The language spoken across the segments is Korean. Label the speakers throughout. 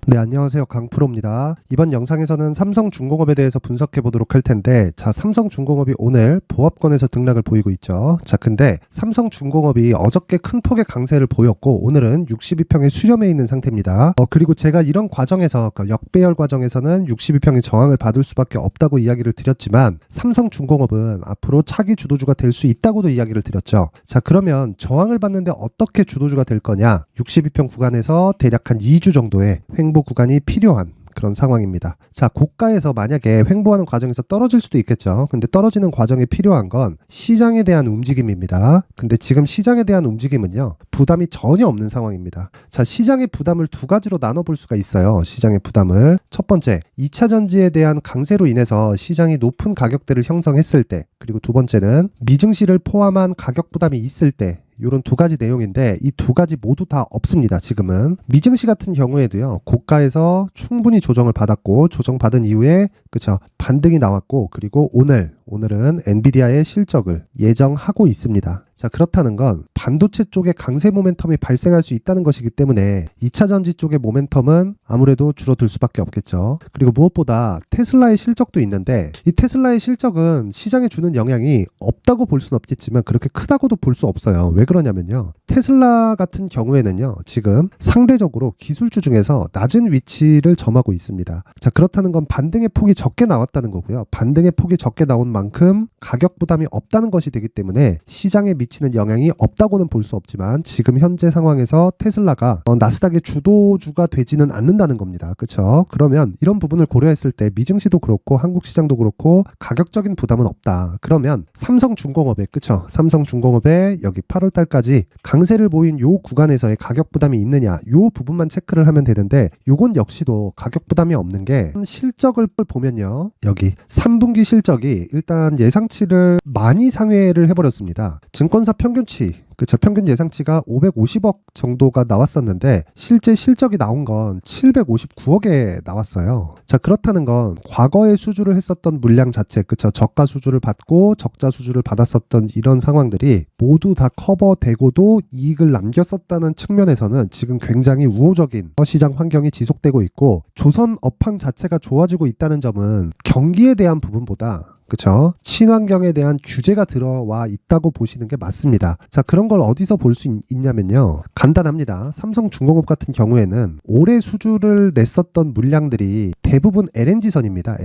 Speaker 1: 네, 안녕하세요. 강프로입니다. 이번 영상에서는 삼성중공업에 대해서 분석해 보도록 할 텐데, 자, 삼성중공업이 오늘 보합권에서 등락을 보이고 있죠. 자, 근데 삼성중공업이 어저께 큰 폭의 강세를 보였고, 오늘은 62평에 수렴해 있는 상태입니다. 그리고 제가 이런 과정에서, 역배열 과정에서는 62평의 저항을 받을 수밖에 없다고 이야기를 드렸지만, 삼성중공업은 앞으로 차기 주도주가 될 수 있다고도 이야기를 드렸죠. 자, 그러면 저항을 받는데 어떻게 주도주가 될 거냐? 62평 구간에서 대략 한 2주 정도의 횡보 구간이 필요한 그런 상황입니다. 자, 고가에서 만약에 횡보하는 과정에서 떨어질 수도 있겠죠. 근데 떨어지는 과정에 필요한 건 시장에 대한 움직임입니다. 근데 지금 시장에 대한 움직임은요, 부담이 전혀 없는 상황입니다. 자, 시장의 부담을 두 가지로 나눠볼 수가 있어요. 시장의 부담을. 첫 번째, 2차 전지에 대한 강세로 인해서 시장이 높은 가격대를 형성했을 때, 그리고 두 번째는 미증시를 포함한 가격 부담이 있을 때, 이런 두 가지 내용인데 이 두 가지 모두 다 없습니다. 지금은 미증시 같은 경우에도요, 고가에서 충분히 조정을 받았고, 조정받은 이후에 그쵸, 반등이 나왔고, 그리고 오늘은 엔비디아의 실적을 예정하고 있습니다. 자, 그렇다는 건 반도체 쪽에 강세 모멘텀이 발생할 수 있다는 것이기 때문에 2차 전지 쪽의 모멘텀은 아무래도 줄어들 수밖에 없겠죠. 그리고 무엇보다 테슬라의 실적도 있는데, 이 테슬라의 실적은 시장에 주는 영향이 없다고 볼 수는 없겠지만 그렇게 크다고도 볼 수 없어요. 왜 그러냐면요, 테슬라 같은 경우에는요, 지금 상대적으로 기술주 중에서 낮은 위치를 점하고 있습니다. 자, 그렇다는 건 반등의 폭이 적게 나왔다는 거고요. 반등의 폭이 적게 나온 만큼 가격 부담이 없다는 것이 되기 때문에 시장에 미치는 영향이 없다고는 볼 수 없지만, 지금 현재 상황에서 테슬라가 나스닥의 주도주가 되지는 않는다는 겁니다. 그렇죠? 그러면 이런 부분을 고려했을 때 미증시도 그렇고 한국 시장도 그렇고 가격적인 부담은 없다. 그러면 삼성중공업에, 그렇죠? 삼성중공업에 여기 8월 달까지 강세를 보인 요 구간에서의 가격 부담이 있느냐, 요 부분만 체크를 하면 되는데, 요건 역시도 가격 부담이 없는 게, 실적을 보면요, 여기 3분기 실적이 일단 예상치를 많이 상회를 해버렸습니다. 증권사 평균치, 그쵸, 평균 예상치가 550억 정도가 나왔었는데 실제 실적이 나온 건 759억에 나왔어요. 자, 그렇다는 건 과거에 수주를 했었던 물량 자체, 그쵸, 저가 수주를 받고 적자 수주를 받았었던 이런 상황들이 모두 다 커버되고도 이익을 남겼었다는 측면에서는 지금 굉장히 우호적인 시장 환경이 지속되고 있고, 조선 업황 자체가 좋아지고 있다는 점은 경기에 대한 부분보다, 그쵸, 친환경에 대한 규제가 들어와 있다고 보시는 게 맞습니다. 자, 그런 걸 어디서 볼 수 있냐면요, 간단합니다. 삼성중공업 같은 경우에는 올해 수주를 냈었던 물량들이 대부분 LNG선입니다.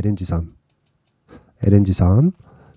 Speaker 1: LNG선.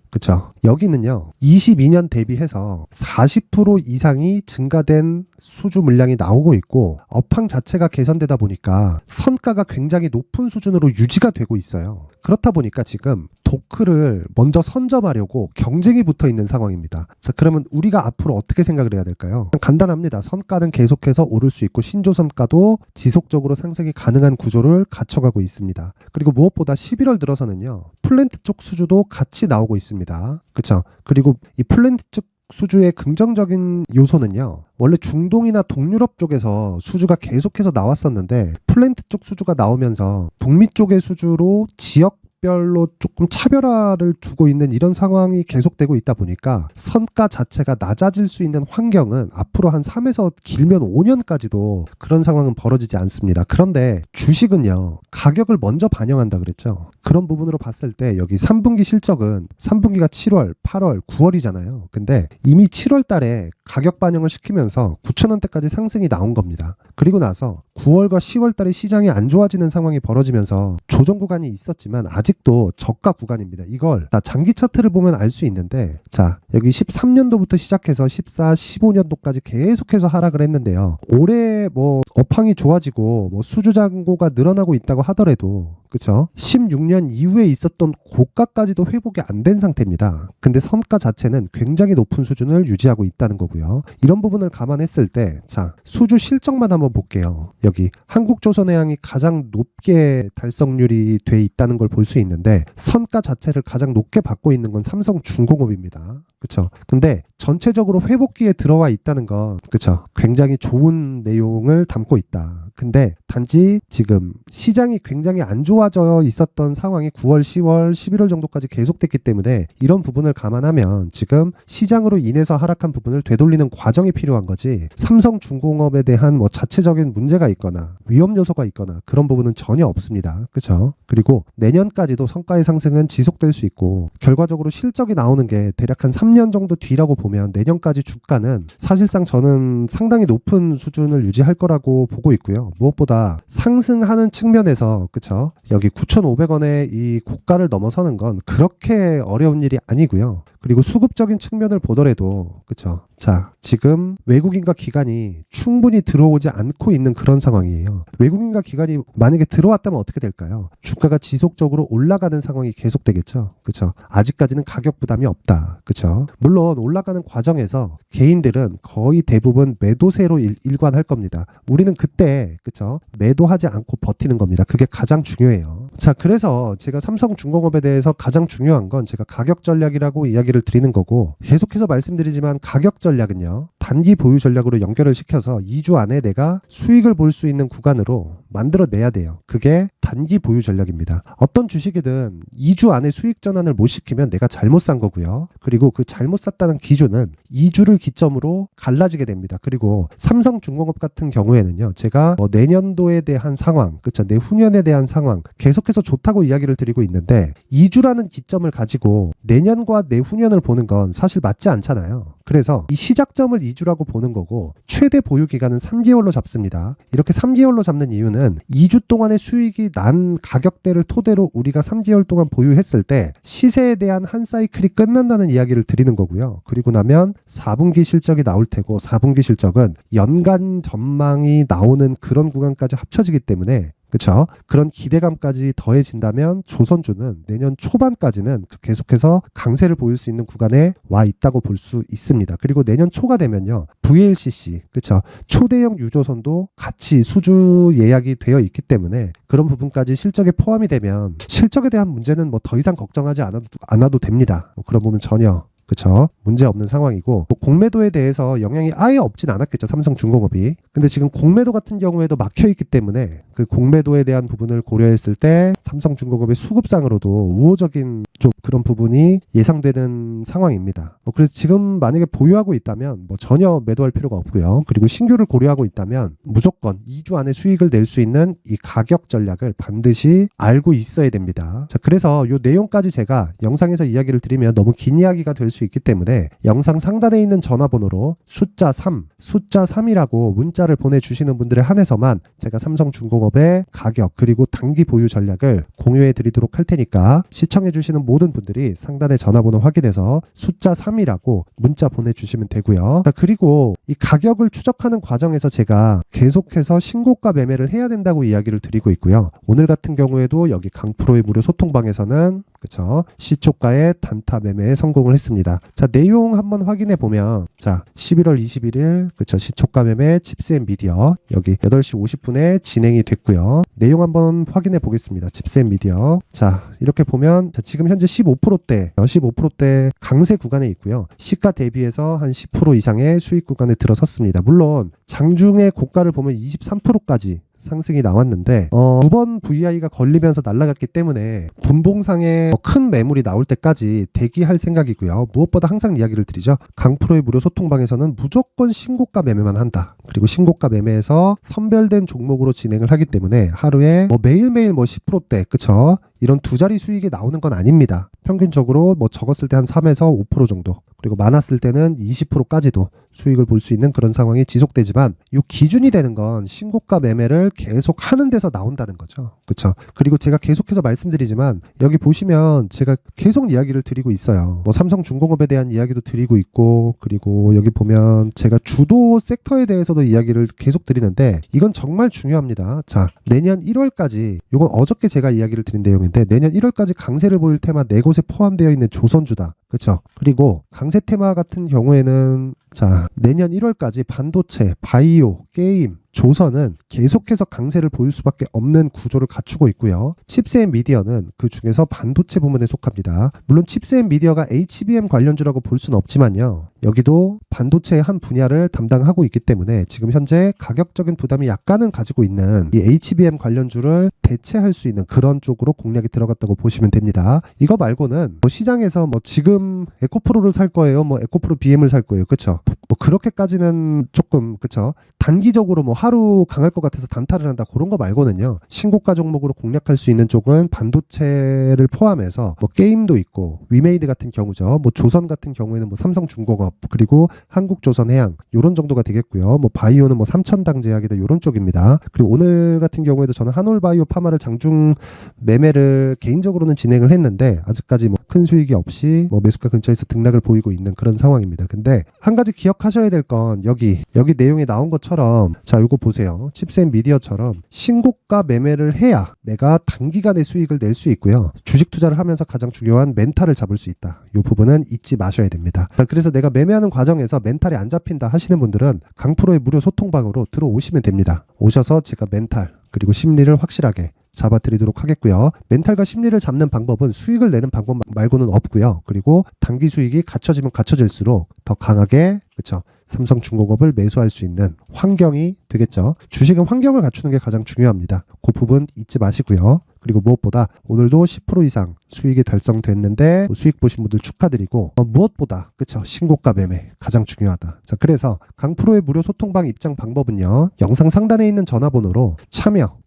Speaker 1: 그쵸. 여기는요, 22년 대비해서 40% 이상이 증가된 수주 물량이 나오고 있고, 업황 자체가 개선되다 보니까 선가가 굉장히 높은 수준으로 유지가 되고 있어요. 그렇다 보니까 지금 도크를 먼저 선점하려고 경쟁이 붙어 있는 상황입니다. 자, 그러면 우리가 앞으로 어떻게 생각을 해야 될까요? 간단합니다. 선가는 계속해서 오를 수 있고 신조선가도 지속적으로 상승이 가능한 구조를 갖춰가고 있습니다. 그리고 무엇보다 11월 들어서는요, 플랜트 쪽 수주도 같이 나오고 있습니다. 그쵸? 그리고 이 플랜트 쪽 수주의 긍정적인 요소는요, 원래 중동이나 동유럽 쪽에서 수주가 계속해서 나왔었는데 플랜트 쪽 수주가 나오면서 북미 쪽의 수주로 지역별로 조금 차별화를 두고 있는 이런 상황이 계속되고 있다 보니까 선가 자체가 낮아질 수 있는 환경은 앞으로 한 3에서 길면 5년까지도 그런 상황은 벌어지지 않습니다. 그런데 주식은요, 가격을 먼저 반영한다 그랬죠. 그런 부분으로 봤을 때 여기 3분기 실적은 3분기가 7월, 8월, 9월이잖아요. 근데 이미 7월 달에 가격 반영을 시키면서 9,000원대까지 상승이 나온 겁니다. 그리고 나서 9월과 10월 달에 시장이 안 좋아지는 상황이 벌어지면서 조정 구간이 있었지만 아직도 저가 구간입니다. 이걸 장기 차트를 보면 알 수 있는데, 자, 여기 13년도부터 시작해서 14, 15년도까지 계속해서 하락을 했는데요. 올해 업황이 좋아지고 수주 잔고가 늘어나고 있다고 하더라도, 그쵸, 16년 이후에 있었던 고가까지도 회복이 안 된 상태입니다. 근데 선가 자체는 굉장히 높은 수준을 유지하고 있다는 거고요. 이런 부분을 감안했을 때, 자, 수주 실적만 한번 볼게요. 여기 한국조선해양이 가장 높게 달성률이 돼 있다는 걸 볼 수 있는데, 선가 자체를 가장 높게 받고 있는 건 삼성중공업입니다. 그쵸? 근데 전체적으로 회복기에 들어와 있다는 건, 그쵸, 굉장히 좋은 내용을 담고 있다. 근데 단지 지금 시장이 굉장히 안 좋아져 있었던 상황이 9월, 10월, 11월 정도까지 계속됐기 때문에 이런 부분을 감안하면 지금 시장으로 인해서 하락한 부분을 되돌리는 과정이 필요한 거지, 삼성중공업에 대한 뭐 자체적인 문제가 있거나 위험 요소가 있거나 그런 부분은 전혀 없습니다. 그렇죠? 그리고 내년까지도 성과의 상승은 지속될 수 있고 결과적으로 실적이 나오는 게 대략 한 3년 정도 뒤라고 보면 내년까지 주가는 사실상 저는 상당히 높은 수준을 유지할 거라고 보고 있고요. 무엇보다 상승하는 측면에서 그쵸? 여기 9,500원의 이 고가를 넘어서는 건 그렇게 어려운 일이 아니고요. 그리고 수급적인 측면을 보더라도 그쵸? 자, 지금 외국인과 기관이 충분히 들어오지 않고 있는 그런 상황이에요. 외국인과 기관이 만약에 들어왔다면 어떻게 될까요? 주가가 지속적으로 올라가는 상황이 계속되겠죠. 그쵸? 아직까지는 가격 부담이 없다. 그쵸? 물론 올라가는 과정에서 개인들은 거의 대부분 매도세로 일관할 겁니다. 우리는 그때 그쵸? 매도하지 않고 버티는 겁니다. 그게 가장 중요해요. 자, 그래서 제가 삼성중공업에 대해서 가장 중요한 건 제가 가격 전략이라고 이야기를 드리는 거고, 계속해서 말씀드리지만 가격 전략은요, 단기 보유 전략으로 연결을 시켜서 2주 안에 내가 수익을 볼 수 있는 구간으로 만들어내야 돼요. 그게 단기 보유 전략입니다. 어떤 주식이든 2주 안에 수익 전환을 못 시키면 내가 잘못 산 거고요. 그리고 그 잘못 샀다는 기준은 2주를 기점으로 갈라지게 됩니다. 그리고 삼성중공업 같은 경우에는요, 제가 내년도에 대한 상황, 그쵸, 내후년에 대한 상황 계속해서 좋다고 이야기를 드리고 있는데 2주라는 기점을 가지고 내년과 내후년을 보는 건 사실 맞지 않잖아요. 그래서 이 시작점을 2주라고 보는 거고 최대 보유 기간은 3개월로 잡습니다. 이렇게 3개월로 잡는 이유는 2주 동안의 수익이 난 가격대를 토대로 우리가 3개월 동안 보유했을 때 시세에 대한 한 사이클이 끝난다는 이야기를 드리는 거고요. 그리고 나면 4분기 실적이 나올 테고 4분기 실적은 연간 전망이 나오는 그런 구간까지 합쳐지기 때문에 그렇죠? 그런 기대감까지 더해진다면 조선주는 내년 초반까지는 계속해서 강세를 보일 수 있는 구간에 와 있다고 볼 수 있습니다. 그리고 내년 초가 되면요, VLCC, 그렇죠? 초대형 유조선도 같이 수주 예약이 되어 있기 때문에 그런 부분까지 실적에 포함이 되면 실적에 대한 문제는 뭐 더 이상 걱정하지 않아도 됩니다. 그런 부분 전혀 그쵸? 문제 없는 상황이고, 공매도에 대해서 영향이 아예 없진 않았겠죠, 삼성중공업이. 근데 지금 공매도 같은 경우에도 막혀 있기 때문에 그 공매도에 대한 부분을 고려했을 때 삼성중공업의 수급상으로도 우호적인 좀 그런 부분이 예상되는 상황입니다. 그래서 지금 만약에 보유하고 있다면 전혀 매도할 필요가 없고요. 그리고 신규를 고려하고 있다면 무조건 2주 안에 수익을 낼 수 있는 이 가격 전략을 반드시 알고 있어야 됩니다. 자, 그래서 이 내용까지 제가 영상에서 이야기를 드리면 너무 긴 이야기가 될 수 있기 때문에 영상 상단에 있는 전화번호로 숫자 3이라고 문자를 보내주시는 분들에 한해서만 제가 삼성중공업의 가격 그리고 단기 보유 전략을 공유해 드리도록 할 테니까 시청해 주시는 모든 분들이 상단의 전화번호 확인해서 숫자 3이라고 문자 보내주시면 되고요. 자, 그리고 이 가격을 추적하는 과정에서 제가 계속해서 신고가 매매를 해야 된다고 이야기를 드리고 있고요. 오늘 같은 경우에도 여기 강프로의 무료 소통방에서는 그쵸, 시초가의 단타 매매에 성공을 했습니다. 자, 내용 한번 확인해 보면, 자, 11월 21일 그쵸, 시초가 매매 칩스앤미디어 여기 8시 50분에 진행이 됐고요. 내용 한번 확인해 보겠습니다. 칩스앤미디어. 자, 이렇게 보면 자, 지금 현재 15% 강세 구간에 있고요. 시가 대비해서 한 10% 이상의 수익 구간에 들어섰습니다. 물론 장중에 고가를 보면 23%까지 상승이 나왔는데 두 번 VI가 걸리면서 날아갔기 때문에 분봉상에 큰 매물이 나올 때까지 대기할 생각이고요. 무엇보다 항상 이야기를 드리죠. 강프로의 무료 소통방에서는 무조건 신고가 매매만 한다. 그리고 신고가 매매에서 선별된 종목으로 진행을 하기 때문에 하루에 매일매일 10%대 그쵸? 이런 두 자리 수익이 나오는 건 아닙니다. 평균적으로 적었을 때 한 3에서 5% 정도, 그리고 많았을 때는 20%까지도 수익을 볼 수 있는 그런 상황이 지속되지만 이 기준이 되는 건 신고가 매매를 계속 하는 데서 나온다는 거죠. 그렇죠? 그리고 제가 계속해서 말씀드리지만 여기 보시면 제가 계속 이야기를 드리고 있어요. 삼성중공업에 대한 이야기도 드리고 있고, 그리고 여기 보면 제가 주도 섹터에 대해서도 이야기를 계속 드리는데 이건 정말 중요합니다. 자, 내년 1월까지, 이건 어저께 제가 이야기를 드린 내용인데 내년 1월까지 강세를 보일 테마 4곳에 포함되어 있는 조선주다. 그렇죠? 그리고 강세 테마 같은 경우에는 자, 내년 1월까지 반도체, 바이오, 게임, 조선은 계속해서 강세를 보일 수밖에 없는 구조를 갖추고 있고요. 칩스앤미디어는 그 중에서 반도체 부문에 속합니다. 물론 칩스앤미디어가 HBM 관련주라고 볼 수는 없지만요. 여기도 반도체의 한 분야를 담당하고 있기 때문에 지금 현재 가격적인 부담이 약간은 가지고 있는 이 HBM 관련주를 대체할 수 있는 그런 쪽으로 공략이 들어갔다고 보시면 됩니다. 이거 말고는 뭐 시장에서 뭐 지금 에코프로를 살 거예요, 뭐 에코프로 BM을 살 거예요, 그쵸? 뭐 그렇게까지는 조금 그쵸? 단기적으로 뭐 하루 강할 것 같아서 단타를 한다 그런 거 말고는요. 신고가 종목으로 공략할 수 있는 쪽은 반도체를 포함해서 뭐 게임도 있고 위메이드 같은 경우죠. 뭐 조선 같은 경우에는 뭐 삼성중공업 그리고 한국조선해양 요런 정도가 되겠고요. 뭐 바이오는 뭐 삼천당 제약이다 요런 쪽입니다. 그리고 오늘 같은 경우에도 저는 한올바이오 파마를 장중 매매를 개인적으로는 진행을 했는데 아직까지 뭐 큰 수익이 없이 뭐 매수가 근처에서 등락을 보이고 있는 그런 상황입니다. 근데 한 가지 기억하셔야 될 건 여기 내용에 나온 것처럼 자 요거 보세요. 칩스앤미디어처럼 신고가 매매를 해야 내가 단기간에 수익을 낼 수 있고요. 주식 투자를 하면서 가장 중요한 멘탈을 잡을 수 있다. 이 부분은 잊지 마셔야 됩니다. 그래서 내가 매매하는 과정에서 멘탈이 안 잡힌다 하시는 분들은 강프로의 무료 소통방으로 들어오시면 됩니다. 오셔서 제가 멘탈 그리고 심리를 확실하게 잡아드리도록 하겠고요. 멘탈과 심리를 잡는 방법은 수익을 내는 방법 말고는 없고요. 그리고 단기 수익이 갖춰지면 갖춰질수록 더 강하게 그렇죠. 삼성중공업을 매수할 수 있는 환경이 되겠죠. 주식은 환경을 갖추는 게 가장 중요합니다. 그 부분 잊지 마시고요. 그리고 무엇보다 오늘도 10% 이상 수익이 달성됐는데 수익 보신 분들 축하드리고 무엇보다 그쵸 신고가 매매 가장 중요하다. 자 그래서 강프로의 무료 소통방 입장 방법은요. 영상 상단에 있는 전화번호로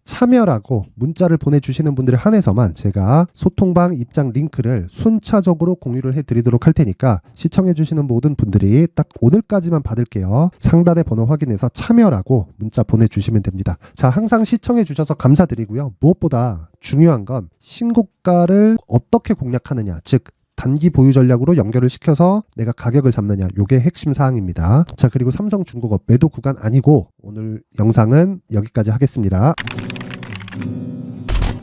Speaker 1: 참여라고 문자를 보내주시는 분들에 한해서만 제가 소통방 입장 링크를 순차적으로 공유를 해드리도록 할 테니까 시청해주시는 모든 분들이 딱 오늘까지만 받을게요. 상단의 번호 확인해서 참여라고 문자 보내주시면 됩니다. 자 항상 시청해주셔서 감사드리고요. 무엇보다 중요한 건 신고가를 어떻게 공략하느냐 즉 단기 보유 전략으로 연결을 시켜서 내가 가격을 잡느냐 요게 핵심 사항입니다. 자 그리고 삼성중공업 매도 구간 아니고 오늘 영상은 여기까지 하겠습니다.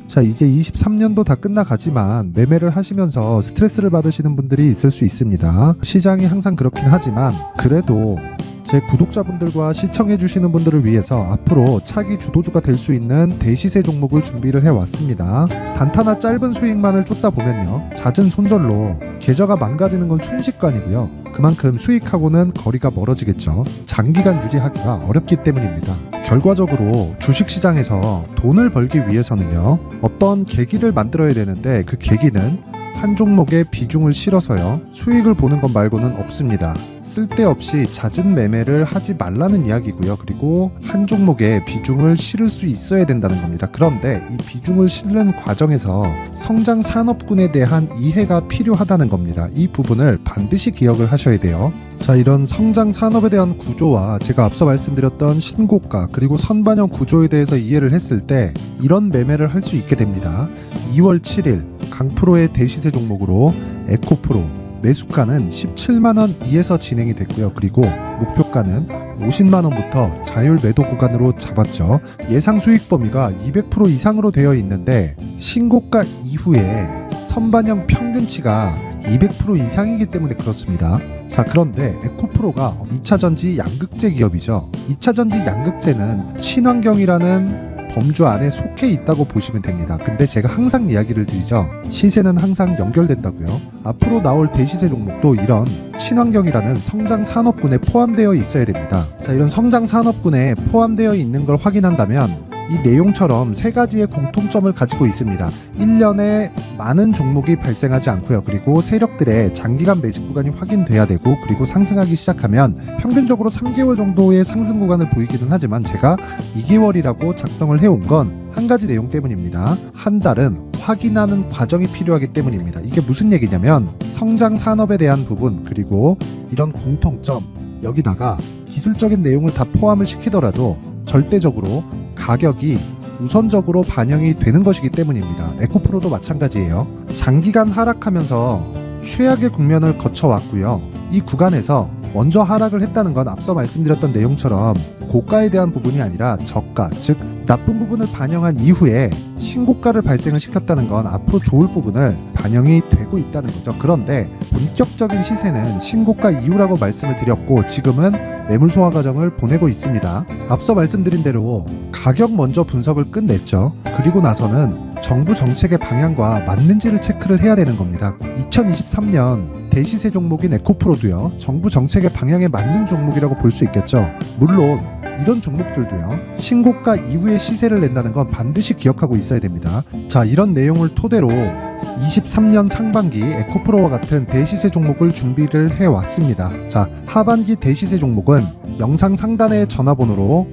Speaker 1: 자 이제 23년도 다 끝나가지만 매매를 하시면서 스트레스를 받으시는 분들이 있을 수 있습니다. 시장이 항상 그렇긴 하지만 그래도 제 구독자분들과 시청해주시는 분들을 위해서 앞으로 차기 주도주가 될 수 있는 대시세 종목을 준비를 해왔습니다. 단타나 짧은 수익만을 쫓다 보면요 잦은 손절로 계좌가 망가지는 건 순식간이고요. 그만큼 수익하고는 거리가 멀어지겠죠. 장기간 유지하기가 어렵기 때문입니다. 결과적으로 주식시장에서 돈을 벌기 위해서는요 어떤 계기를 만들어야 되는데 그 계기는 한 종목에 비중을 실어서요 수익을 보는 것 말고는 없습니다. 쓸데없이 잦은 매매를 하지 말라는 이야기고요. 그리고 한 종목에 비중을 실을 수 있어야 된다는 겁니다. 그런데 이 비중을 실는 과정에서 성장 산업군에 대한 이해가 필요하다는 겁니다. 이 부분을 반드시 기억을 하셔야 돼요. 자 이런 성장 산업에 대한 구조와 제가 앞서 말씀드렸던 신고가 그리고 선반영 구조에 대해서 이해를 했을 때 이런 매매를 할 수 있게 됩니다. 2월 7일 강프로의 대시세 종목으로 에코프로 매수가는 17만원 이에서 진행이 됐고요. 그리고 목표가는 50만원부터 자율 매도 구간으로 잡았죠. 예상 수익 범위가 200% 이상으로 되어 있는데 신고가 이후에 선반영 평균치가 200% 이상이기 때문에 그렇습니다. 자 그런데 에코프로가 2차전지 양극재 기업이죠. 2차전지 양극재는 친환경이라는 범주 안에 속해 있다고 보시면 됩니다. 근데 제가 항상 이야기를 드리죠. 시세는 항상 연결된다고요. 앞으로 나올 대시세 종목도 이런 친환경이라는 성장 산업군에 포함되어 있어야 됩니다. 자 이런 성장 산업군에 포함되어 있는 걸 확인한다면 이 내용처럼 세 가지의 공통점을 가지고 있습니다. 1년에 많은 종목이 발생하지 않고요. 그리고 세력들의 장기간 매집 구간이 확인돼야 되고 그리고 상승하기 시작하면 평균적으로 3개월 정도의 상승 구간을 보이기는 하지만 제가 2개월이라고 작성을 해온 건 한 가지 내용 때문입니다. 한 달은 확인하는 과정이 필요하기 때문입니다. 이게 무슨 얘기냐면 성장 산업에 대한 부분 그리고 이런 공통점 여기다가 기술적인 내용을 다 포함을 시키더라도 절대적으로 가격이 우선적으로 반영이 되는 것이기 때문입니다. 에코프로도 마찬가지예요. 장기간 하락하면서 최악의 국면을 거쳐왔고요. 이 구간에서 먼저 하락을 했다는 건 앞서 말씀드렸던 내용처럼 고가에 대한 부분이 아니라 저가, 즉 나쁜 부분을 반영한 이후에 신고가를 발생을 시켰다는 건 앞으로 좋을 부분을 반영이 되고
Speaker 2: 받고 있다는 거죠. 그런데 본격적인 시세는 신고가 이후라고 말씀을 드렸고 지금은 매물 소화 과정을 보내고 있습니다. 앞서 말씀드린 대로 가격 먼저 분석을 끝냈죠. 그리고 나서는 정부 정책의 방향과 맞는지를 체크를 해야 되는 겁니다. 2023년 대시세 종목인 에코프로도요, 정부 정책의 방향에 맞는 종목이라고 볼 수 있겠죠. 물론 이런 종목들도요, 신고가 이후에 시세를 낸다는 건 반드시 기억하고 있어야 됩니다. 자, 이런 내용을 토대로 23년 상반기 에코프로와 같은 대시세 종목을 준비를 해왔습니다. 자, 하반기 대시세 종목은 영상 상단의 전화번호로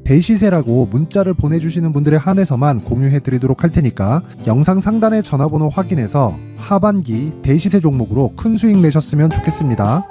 Speaker 2: 대시세라고 문자를 보내주시는 분들에 한해서만 공유해드리도록 할 테니까 영상 상단의 전화번호 확인해서 하반기 대시세 종목으로 큰 수익 내셨으면 좋겠습니다.